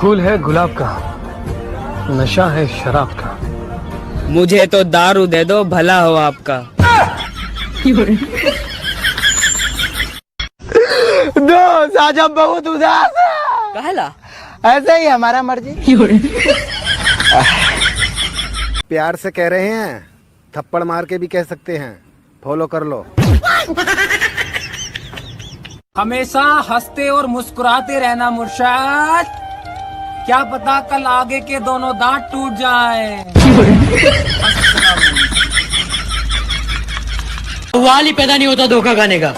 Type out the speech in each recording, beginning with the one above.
फूल है गुलाब का, नशा है शराब का। मुझे तो दारू दे दो, भला हो आपका। दोस्त आज हम बहुत उदास हैं। कहला ऐसे ही हमारा मर्जी। प्यार से कह रहे हैं, थप्पड़ मार के भी कह सकते हैं, फॉलो कर लो। हमेशा हंसते और मुस्कुराते रहना मुर्शद, क्या पता कल आगे के दोनों दांत टूट जाएं। सवाल ही पैदा नहीं होता धोखा खाने का।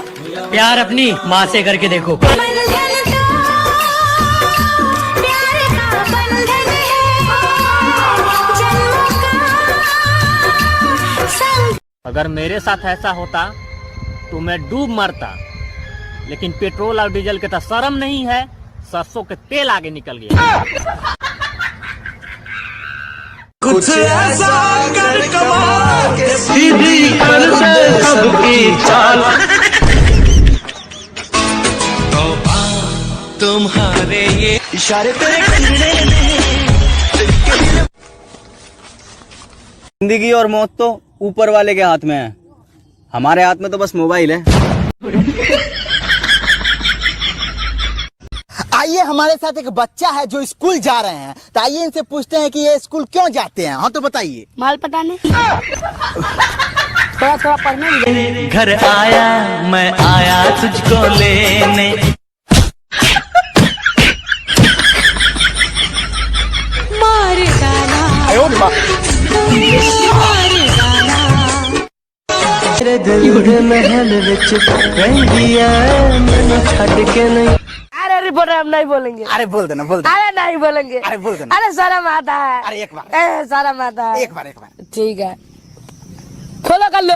प्यार अपनी माँ से करके देखो। अगर मेरे साथ ऐसा होता तो मैं डूब मरता, लेकिन पेट्रोल और डीजल के तो शर्म नहीं है, सरसों के तेल आगे निकल गया। कुछ ऐसा कर कमाल के सीधी कर दे सबकी चाल। तुम्हारे ये इशारे तेरे करने में। जिंदगी और मौत तो ऊपर वाले के हाथ में है, हमारे हाथ में तो बस मोबाइल है। आइए हमारे साथ एक बच्चा है जो स्कूल जा रहे हैं, तो आइए इनसे पूछते हैं कि ये स्कूल क्यों जाते हैं। हाँ तो बताइए। माल पटाने। थोड़ा थोड़ा पढ़ने। घर आया मैं आया तुझको लेने। मार डाला। तेरे दिल दे महल विच रंगिया मैनू छड़ के नहीं। अरे रिपोर्टर हम नहीं बोलेंगे। अरे बोल देना, बोल देना। अरे नहीं बोलेंगे। अरे बोल देना। अरे शर्म आता है। अरे एक बार। शर्म आता है। एक बार। ठीक है, खोलो कर लो।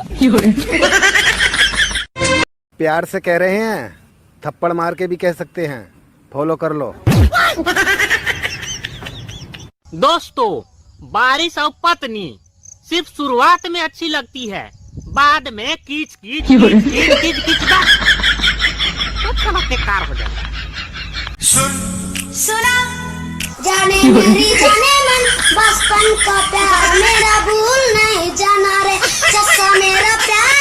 प्यार से कह रहे हैं, थप्पड़ मार के भी कह सकते हैं, फॉलो कर लो। दोस्तों, बारिश और पत्नी सिर्फ शुरुआत में अच्छी लगती है, बाद में कीच कीच बेकार हो जाता है। सुना जाने मेरी जाने मन, बचपन का प्यार मेरा भूल नहीं जाना रे, सच्चा मेरा प्यार।